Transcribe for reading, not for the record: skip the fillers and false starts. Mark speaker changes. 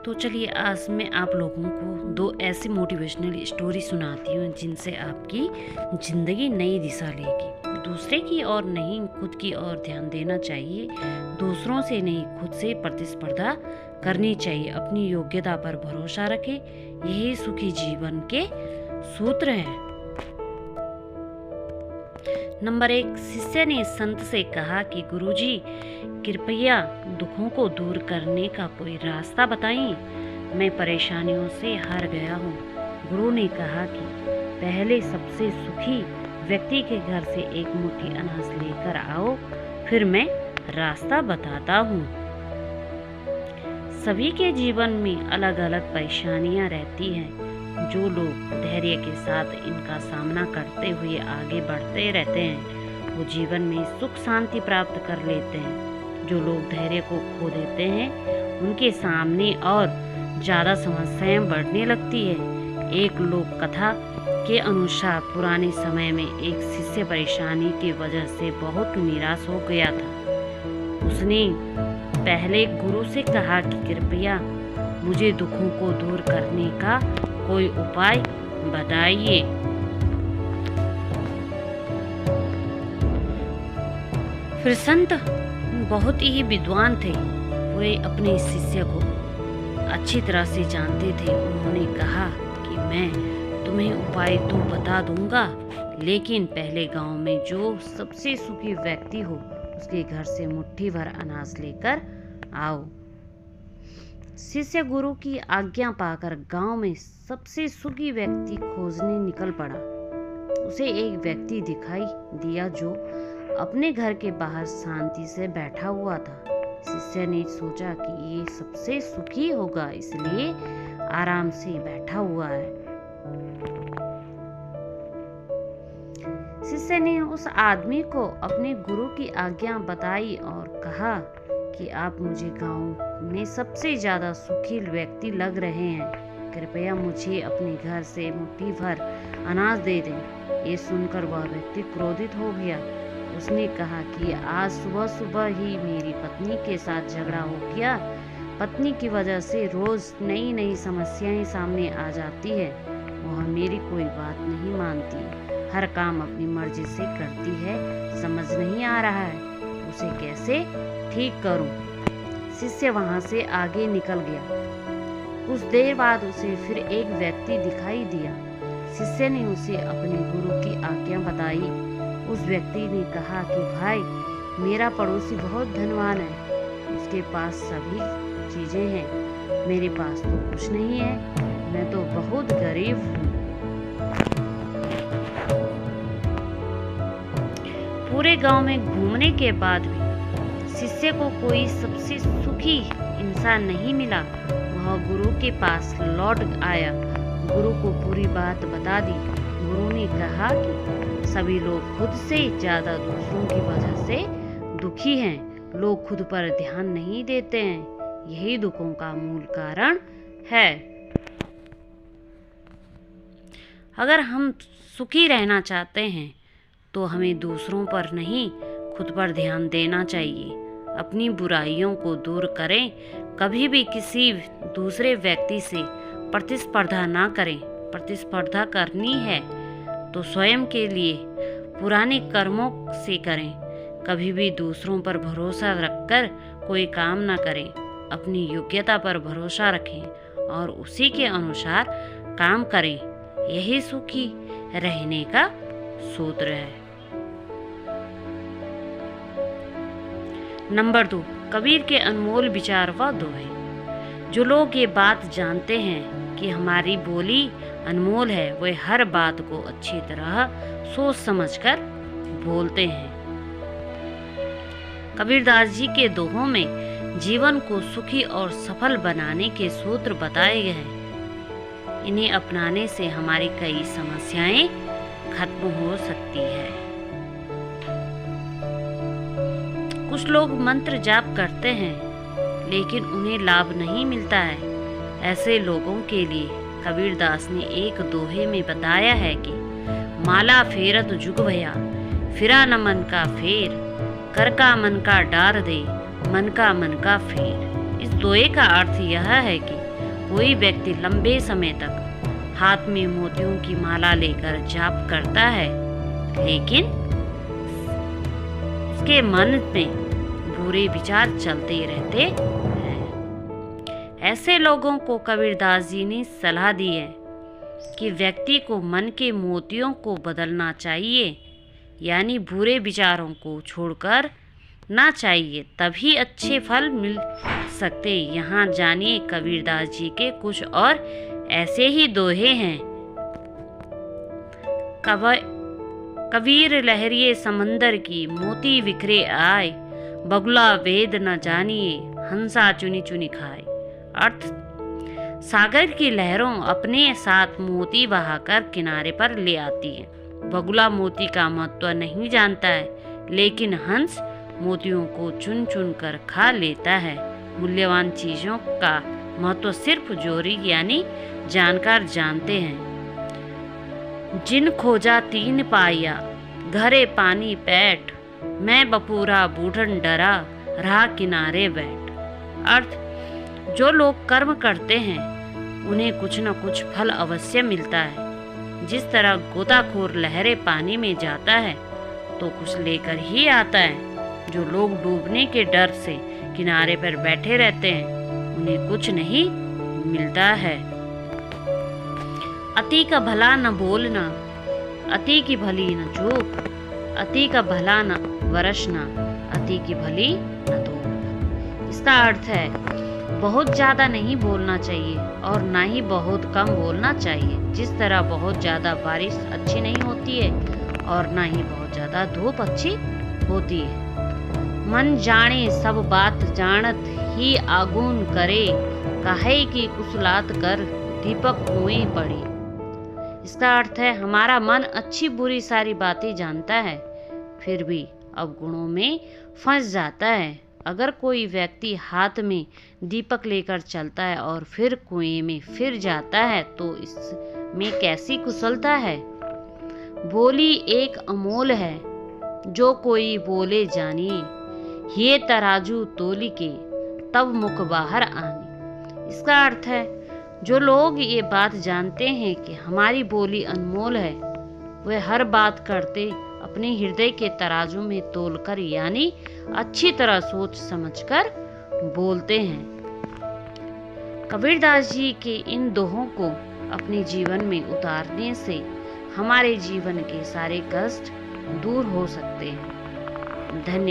Speaker 1: तो चलिए आज मैं आप लोगों को 2 ऐसी मोटिवेशनल स्टोरी सुनाती हूँ जिनसे आपकी ज़िंदगी नई दिशा लेगी। दूसरे की ओर नहीं, खुद की ओर ध्यान देना चाहिए। दूसरों से नहीं, खुद से प्रतिस्पर्धा करनी चाहिए। अपनी योग्यता पर भरोसा रखें, यही सुखी जीवन के सूत्र हैं। नंबर 1, शिष्य ने संत से कहा कि गुरुजी, कृपया दुखों को दूर करने का कोई रास्ता बताइए। मैं परेशानियों से हार गया हूँ। गुरु ने कहा कि पहले सबसे सुखी व्यक्ति के घर से एक मुट्ठी अनाज लेकर आओ, फिर मैं रास्ता बताता हूँ। सभी के जीवन में अलग अलग परेशानियाँ रहती हैं। जो लोग धैर्य के साथ इनका सामना करते हुए आगे बढ़ते रहते हैं, वो जीवन में सुख शांति प्राप्त कर लेते हैं। जो लोग धैर्य को खो देते हैं, उनके सामने और ज़्यादा समस्याएं बढ़ने लगती है। एक लोक कथा के अनुसार पुराने समय में एक शिष्य परेशानी की वजह से बहुत निराश हो गया था। उसने पहले गुरु से कहा कि कृपया मुझे दुखों को दूर करने का कोई उपाय बताइए। फिर संत बहुत ही विद्वान थे। वे अपने शिष्य को अच्छी तरह से जानते थे। उन्होंने कहा कि मैं तुम्हें उपाय तो बता दूंगा, लेकिन पहले गांव में जो सबसे सुखी व्यक्ति हो, उसके घर से मुट्ठी भर अनाज लेकर आओ। शिष्य गुरु की आज्ञा पाकर गांव में सबसे सुखी व्यक्ति खोजने निकल पड़ा। उसे एक व्यक्ति दिखाई दिया जो अपने घर के बाहर शांति से बैठा हुआ था। शिष्य ने सोचा कि ये सबसे सुखी होगा, इसलिए आराम से बैठा हुआ है। शिष्य ने उस आदमी को अपने गुरु की आज्ञा बताई और कहा कि आप मुझे गांव में सबसे ज्यादा सुखी व्यक्ति लग रहे हैं। कृपया मुझे अपने घर से मुट्ठी भर अनाज दे दें। ये सुनकर वह व्यक्ति क्रोधित हो गया। उसने कहा कि आज सुबह सुबह ही मेरी पत्नी के साथ झगड़ा हो गया। पत्नी की वजह से रोज नई नई समस्याएं सामने आ जाती है। वह मेरी कोई बात नहीं मानती, हर काम अपनी मर्जी से करती है। समझ नहीं आ रहा है उसे कैसे ठीक करूं। शिष्य वहां से आगे निकल गया। कुछ देर बाद उसे फिर एक व्यक्ति दिखाई दिया। शिष्य ने उसे अपने गुरु की आज्ञा बताई। उस व्यक्ति ने कहा कि भाई, मेरा पड़ोसी बहुत धनवान है, उसके पास सभी चीजें हैं, मेरे पास तो कुछ नहीं है, मैं तो बहुत गरीब हूँ। पूरे गांव में घूमने के बाद भी शिष्य को कोई सबसे सुखी इंसान नहीं मिला। वह गुरु के पास लौट आया, गुरु को पूरी बात बता दी। गुरु ने कहा कि सभी लोग खुद से ज्यादा दूसरों की वजह से दुखी हैं। लोग खुद पर ध्यान नहीं देते हैं, यही दुखों का मूल कारण है। अगर हम सुखी रहना चाहते हैं तो हमें दूसरों पर नहीं, खुद पर ध्यान देना चाहिए। अपनी बुराइयों को दूर करें। कभी भी किसी दूसरे व्यक्ति से प्रतिस्पर्धा ना करें। प्रतिस्पर्धा करनी है तो स्वयं के लिए पुराने कर्मों से करें। कभी भी दूसरों पर भरोसा रखकर कोई काम ना करें। अपनी योग्यता पर भरोसा रखें और उसी के अनुसार काम करें। यही सुखी रहने का सूत्र है। नंबर 2, कबीर के अनमोल विचार व दोहे। जो लोग ये बात जानते हैं कि हमारी बोली अनमोल है, वे हर बात को अच्छी तरह सोच समझकर बोलते हैं। कबीरदास जी के दोहों में जीवन को सुखी और सफल बनाने के सूत्र बताए गए हैं। इन्हें अपनाने से हमारी कई समस्याएं खत्म हो सकती है। कुछ लोग मंत्र जाप करते हैं लेकिन उन्हें लाभ नहीं मिलता है। ऐसे लोगों के लिए कबीरदास ने एक दोहे में बताया है कि माला फेरत जुग भया, फिरा न मन का फेर, कर का मन का डार दे, मन का फेर। इस दोहे का अर्थ यह है कि कोई व्यक्ति लंबे समय तक हाथ में मोतियों की माला लेकर जाप करता है, लेकिन उसके मन में बुरे विचार चलते रहते हैं। ऐसे लोगों को कबीरदास जी ने सलाह दी है कि व्यक्ति को मन के मोतियों को बदलना चाहिए, यानी बुरे विचारों को छोड़कर ना चाहिए, तभी अच्छे फल मिल सकते। यहाँ जानिए कबीरदास जी के कुछ और ऐसे ही दोहे हैं। कबीर लहरिए समंदर की, मोती बिखरे आए, बगुला वेद न जानिए, हंसा चुनी चुनी खाए। अर्थ, सागर की लहरों अपने साथ मोती बहाकर किनारे पर ले आती है। बगुला मोती का महत्व नहीं जानता है, लेकिन हंस मोतियों को चुन चुन कर खा लेता है। मूल्यवान चीजों का महत्व सिर्फ जोरी यानी जानकार जानते हैं। जिन खोजा तीन पाया, घरे पानी पैठ, मैं बपूरा बूढ़न डरा, रहा किनारे बैठ। अर्थ, जो लोग कर्म करते हैं उन्हें कुछ न कुछ फल अवश्य मिलता है। जिस तरह गोताखोर लहरें पानी में जाता है तो कुछ लेकर ही आता है, जो लोग डूबने के डर से किनारे पर बैठे रहते हैं उन्हें कुछ नहीं मिलता है। अति का भला न बोलना, अति की भली न चूक, अति का भला न वरसना, अति की भली न धूप। इसका अर्थ है बहुत ज्यादा नहीं बोलना चाहिए और ना ही बहुत कम बोलना चाहिए। जिस तरह बहुत ज्यादा बारिश अच्छी नहीं होती है और ना ही बहुत ज्यादा धूप अच्छी होती है। मन जाने सब बात जानत, ही आगून करे, काहे की कुसलात कर, दीपक कुएं पड़े। इसका अर्थ है हमारा मन अच्छी बुरी सारी बातें जानता है, फिर भी अवगुणों में फंस जाता है। अगर कोई व्यक्ति हाथ में दीपक लेकर चलता है और फिर कुएं में फिर जाता है तो इसमें कैसी कुशलता है। बोली एक अमोल है, जो कोई बोले जानिए, ये तराजू तोली के, तब मुख बाहर आनी। इसका अर्थ है जो लोग ये बात जानते हैं कि हमारी बोली अनमोल है, वे हर बात करते अपने हृदय के तराजू में तोलकर यानी अच्छी तरह सोच समझकर बोलते हैं। कबीरदास जी के इन दोहों को अपने जीवन में उतारने से हमारे जीवन के सारे कष्ट दूर हो सकते हैं। धन्यवाद।